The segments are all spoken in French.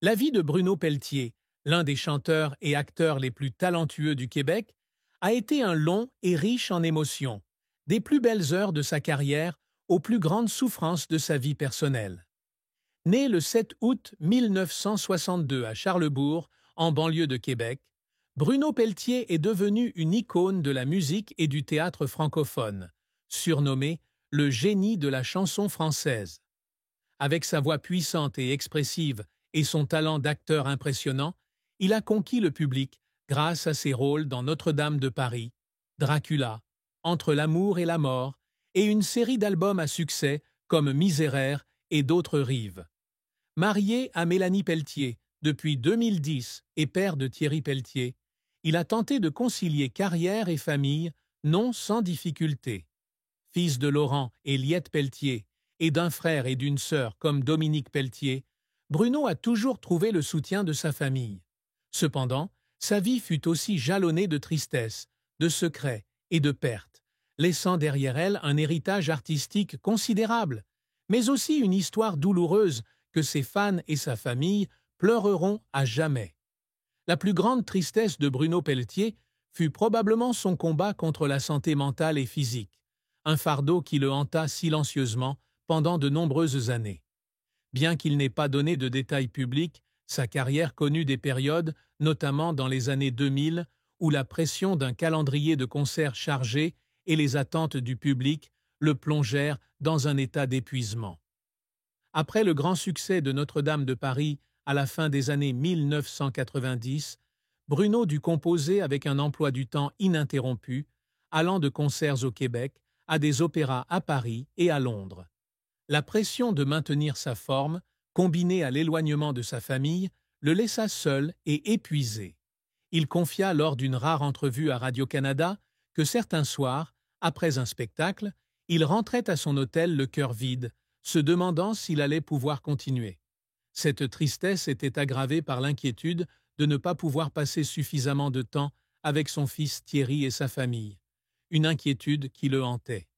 La vie de Bruno Pelletier, l'un des chanteurs et acteurs les plus talentueux du Québec, a été un long et riche en émotions, des plus belles heures de sa carrière aux plus grandes souffrances de sa vie personnelle. Né le 7 août 1962 à Charlebourg, en banlieue de Québec, Bruno Pelletier est devenu une icône de la musique et du théâtre francophone, surnommé le génie de la chanson française. Avec sa voix puissante et expressive et son talent d'acteur impressionnant, il a conquis le public grâce à ses rôles dans Notre-Dame de Paris, Dracula, Entre l'amour et la mort, et une série d'albums à succès comme Miséraire et D'autres rives. Marié à Mélanie Pelletier depuis 2010 et père de Thierry Pelletier, il a tenté de concilier carrière et famille, non sans difficulté. Fils de Laurent et Liette Pelletier, et d'un frère et d'une sœur comme Dominique Pelletier, Bruno a toujours trouvé le soutien de sa famille. Cependant, sa vie fut aussi jalonnée de tristesse, de secrets et de pertes, laissant derrière elle un héritage artistique considérable, mais aussi une histoire douloureuse que ses fans et sa famille pleureront à jamais. La plus grande tristesse de Bruno Pelletier fut probablement son combat contre la santé mentale et physique, un fardeau qui le hanta silencieusement pendant de nombreuses années. Bien qu'il n'ait pas donné de détails publics, sa carrière connut des périodes, notamment dans les années 2000, où la pression d'un calendrier de concerts chargé et les attentes du public le plongèrent dans un état d'épuisement. Après le grand succès de Notre-Dame de Paris à la fin des années 1990, Bruno dut composer avec un emploi du temps ininterrompu, allant de concerts au Québec à des opéras à Paris et à Londres. La pression de maintenir sa forme, combinée à l'éloignement de sa famille, le laissa seul et épuisé. Il confia lors d'une rare entrevue à Radio-Canada que certains soirs, après un spectacle, il rentrait à son hôtel le cœur vide, se demandant s'il allait pouvoir continuer. Cette tristesse était aggravée par l'inquiétude de ne pas pouvoir passer suffisamment de temps avec son fils Thierry et sa famille, une inquiétude qui le hantait.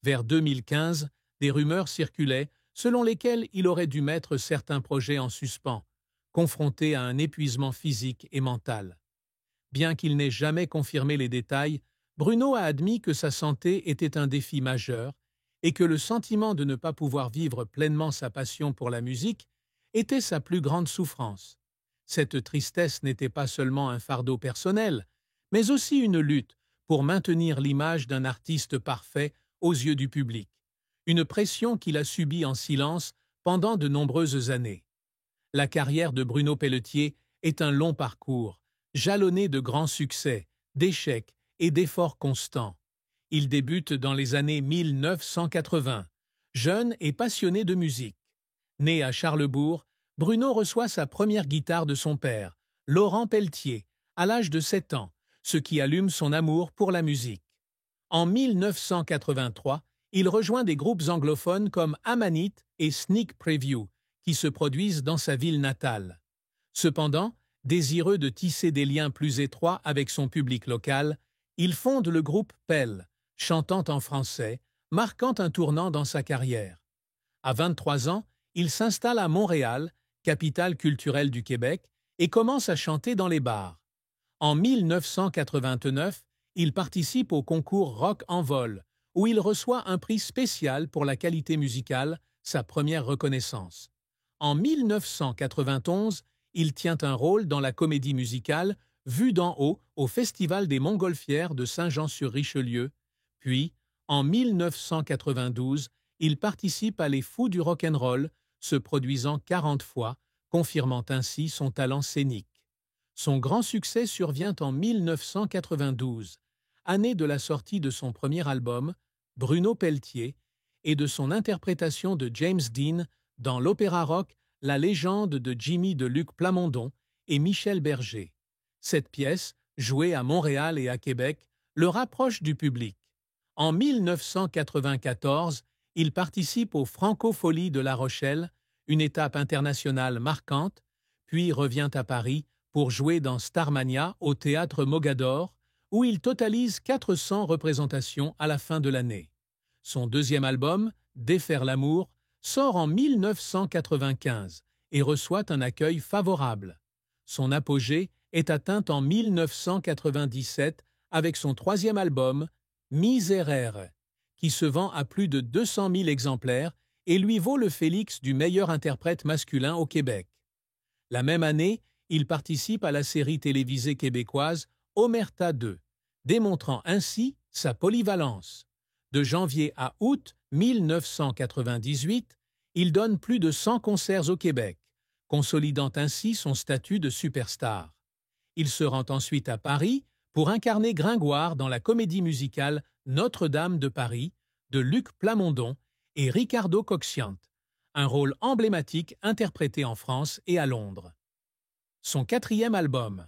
Vers 2015, des rumeurs circulaient selon lesquelles il aurait dû mettre certains projets en suspens, confronté à un épuisement physique et mental. Bien qu'il n'ait jamais confirmé les détails, Bruno a admis que sa santé était un défi majeur et que le sentiment de ne pas pouvoir vivre pleinement sa passion pour la musique était sa plus grande souffrance. Cette tristesse n'était pas seulement un fardeau personnel, mais aussi une lutte pour maintenir l'image d'un artiste parfait aux yeux du public, une pression qu'il a subie en silence pendant de nombreuses années. La carrière de Bruno Pelletier est un long parcours, jalonné de grands succès, d'échecs et d'efforts constants. Il débute dans les années 1980, jeune et passionné de musique. Né à Charlebourg, Bruno reçoit sa première guitare de son père, Laurent Pelletier, à l'âge de 7 ans, ce qui allume son amour pour la musique. En 1983, il rejoint des groupes anglophones comme Amanite et Sneak Preview, qui se produisent dans sa ville natale. Cependant, désireux de tisser des liens plus étroits avec son public local, il fonde le groupe Pell, chantant en français, marquant un tournant dans sa carrière. À 23 ans, il s'installe à Montréal, capitale culturelle du Québec, et commence à chanter dans les bars. En 1989, il participe au concours Rock en vol, où il reçoit un prix spécial pour la qualité musicale, sa première reconnaissance. En 1991, il tient un rôle dans la comédie musicale Vue d'en haut au Festival des Montgolfières de Saint-Jean-sur-Richelieu, puis, en 1992, il participe à Les Fous du rock'n'roll, se produisant 40 fois, confirmant ainsi son talent scénique. Son grand succès survient en 1992, année de la sortie de son premier album, Bruno Pelletier, et de son interprétation de James Dean dans l'opéra rock La légende de Jimmy de Luc Plamondon et Michel Berger. Cette pièce, jouée à Montréal et à Québec, le rapproche du public. En 1994, il participe aux Francopholies de La Rochelle, une étape internationale marquante, puis revient à Paris pour jouer dans Starmania au théâtre Mogador, où il totalise 400 représentations à la fin de l'année. Son deuxième album, Défaire l'amour, sort en 1995 et reçoit un accueil favorable. Son apogée est atteinte en 1997 avec son troisième album, Miserere, qui se vend à plus de 200 000 exemplaires et lui vaut le Félix du meilleur interprète masculin au Québec. La même année, il participe à la série télévisée québécoise Omerta 2, démontrant ainsi sa polyvalence. De janvier à août 1998, il donne plus de 100 concerts au Québec, consolidant ainsi son statut de superstar. Il se rend ensuite à Paris pour incarner Gringoire dans la comédie musicale Notre-Dame de Paris de Luc Plamondon et Ricardo Cocciante, un rôle emblématique interprété en France et à Londres. Son quatrième album,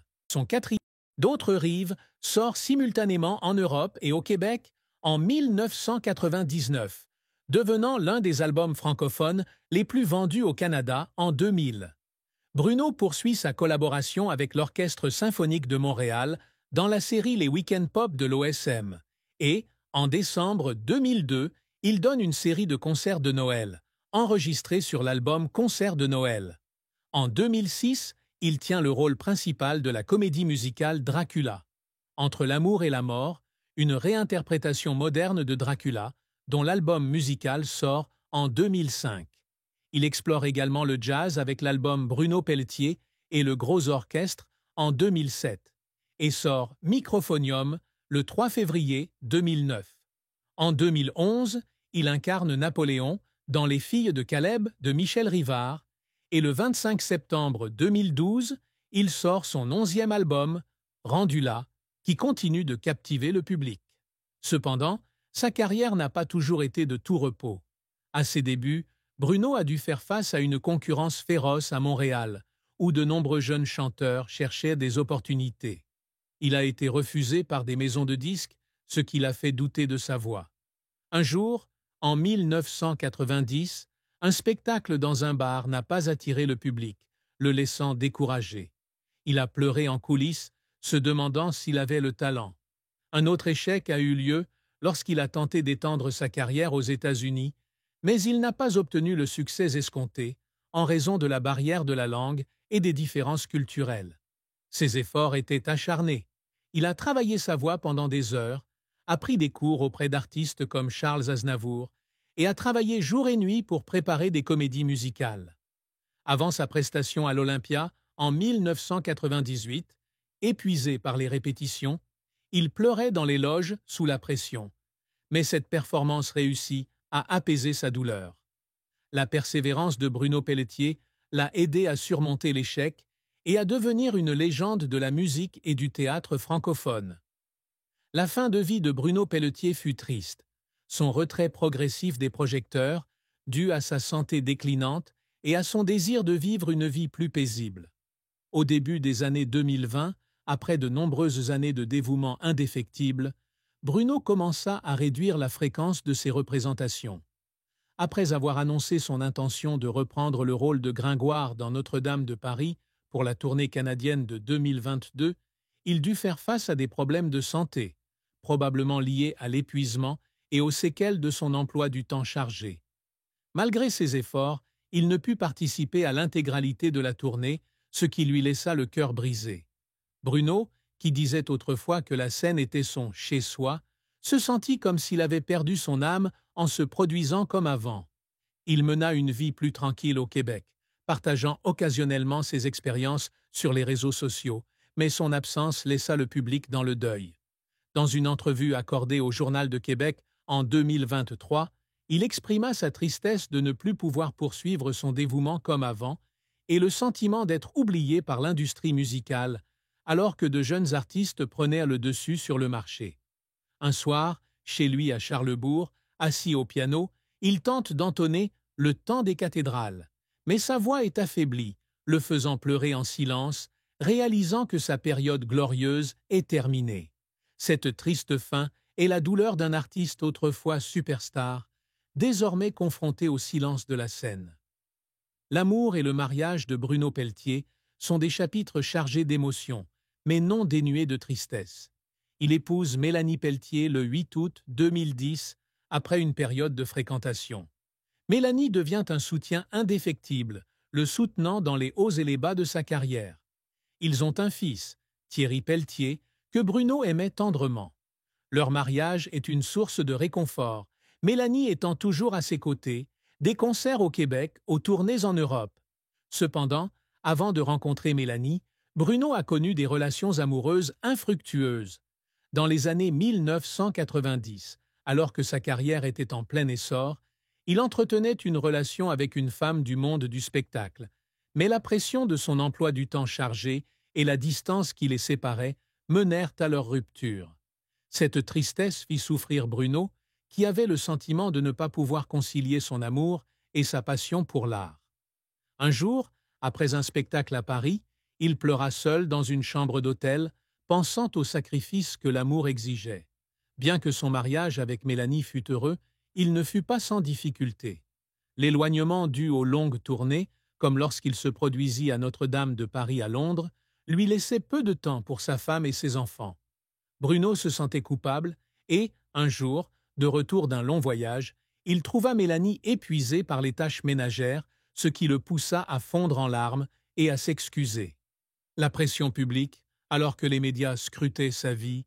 D'autres rives, sort simultanément en Europe et au Québec en 1999, devenant l'un des albums francophones les plus vendus au Canada en 2000. Bruno poursuit sa collaboration avec l'Orchestre symphonique de Montréal dans la série Les Week-ends Pop de l'OSM et, en décembre 2002, il donne une série de concerts de Noël, enregistrés sur l'album Concerts de Noël. En 2006, il tient le rôle principal de la comédie musicale Dracula. Entre l'amour et la mort, une réinterprétation moderne de Dracula, dont l'album musical sort en 2005. Il explore également le jazz avec l'album Bruno Pelletier et le Gros Orchestre en 2007 et sort Microphonium le 3 février 2009. En 2011, il incarne Napoléon dans Les Filles de Caleb de Michel Rivard et le 25 septembre 2012, il sort son 11e album, Rendu là, qui continue de captiver le public. Cependant, sa carrière n'a pas toujours été de tout repos. À ses débuts, Bruno a dû faire face à une concurrence féroce à Montréal, où de nombreux jeunes chanteurs cherchaient des opportunités. Il a été refusé par des maisons de disques, ce qui l'a fait douter de sa voix. Un jour, en 1990, un spectacle dans un bar n'a pas attiré le public, le laissant découragé. Il a pleuré en coulisses, se demandant s'il avait le talent. Un autre échec a eu lieu lorsqu'il a tenté d'étendre sa carrière aux États-Unis, mais il n'a pas obtenu le succès escompté en raison de la barrière de la langue et des différences culturelles. Ses efforts étaient acharnés. Il a travaillé sa voix pendant des heures, a pris des cours auprès d'artistes comme Charles Aznavour et a travaillé jour et nuit pour préparer des comédies musicales. Avant sa prestation à l'Olympia, en 1998, épuisé par les répétitions, il pleurait dans les loges sous la pression. Mais cette performance réussit à apaiser sa douleur. La persévérance de Bruno Pelletier l'a aidé à surmonter l'échec et à devenir une légende de la musique et du théâtre francophone. La fin de vie de Bruno Pelletier fut triste. Son retrait progressif des projecteurs, dû à sa santé déclinante et à son désir de vivre une vie plus paisible. Au début des années 2020, après de nombreuses années de dévouement indéfectible, Bruno commença à réduire la fréquence de ses représentations. Après avoir annoncé son intention de reprendre le rôle de Gringoire dans Notre-Dame de Paris pour la tournée canadienne de 2022, il dut faire face à des problèmes de santé, probablement liés à l'épuisement et aux séquelles de son emploi du temps chargé. Malgré ses efforts, il ne put participer à l'intégralité de la tournée, ce qui lui laissa le cœur brisé. Bruno, qui disait autrefois que la scène était son « chez-soi », se sentit comme s'il avait perdu son âme en se produisant comme avant. Il mena une vie plus tranquille au Québec, partageant occasionnellement ses expériences sur les réseaux sociaux, mais son absence laissa le public dans le deuil. Dans une entrevue accordée au Journal de Québec en 2023, il exprima sa tristesse de ne plus pouvoir poursuivre son dévouement comme avant et le sentiment d'être oublié par l'industrie musicale, alors que de jeunes artistes prenaient le dessus sur le marché. Un soir, chez lui à Charlesbourg, assis au piano, il tente d'entonner « Le temps des cathédrales », mais sa voix est affaiblie, le faisant pleurer en silence, réalisant que sa période glorieuse est terminée. Cette triste fin est la douleur d'un artiste autrefois superstar, désormais confronté au silence de la scène. L'amour et le mariage de Bruno Pelletier sont des chapitres chargés d'émotions, mais non dénués de tristesse. Il épouse Mélanie Pelletier le 8 août 2010, après une période de fréquentation. Mélanie devient un soutien indéfectible, le soutenant dans les hauts et les bas de sa carrière. Ils ont un fils, Thierry Pelletier, que Bruno aimait tendrement. Leur mariage est une source de réconfort, Mélanie étant toujours à ses côtés, des concerts au Québec, aux tournées en Europe. Cependant, avant de rencontrer Mélanie, Bruno a connu des relations amoureuses infructueuses. Dans les années 1990, alors que sa carrière était en plein essor, il entretenait une relation avec une femme du monde du spectacle, mais la pression de son emploi du temps chargé et la distance qui les séparait menèrent à leur rupture. Cette tristesse fit souffrir Bruno, qui avait le sentiment de ne pas pouvoir concilier son amour et sa passion pour l'art. Un jour, après un spectacle à Paris, il pleura seul dans une chambre d'hôtel, pensant au sacrifice que l'amour exigeait. Bien que son mariage avec Mélanie fût heureux, il ne fut pas sans difficulté. L'éloignement dû aux longues tournées, comme lorsqu'il se produisit à Notre-Dame de Paris à Londres, lui laissait peu de temps pour sa femme et ses enfants. Bruno se sentait coupable et, un jour, de retour d'un long voyage, il trouva Mélanie épuisée par les tâches ménagères, ce qui le poussa à fondre en larmes et à s'excuser. La pression publique, alors que les médias scrutaient sa vie,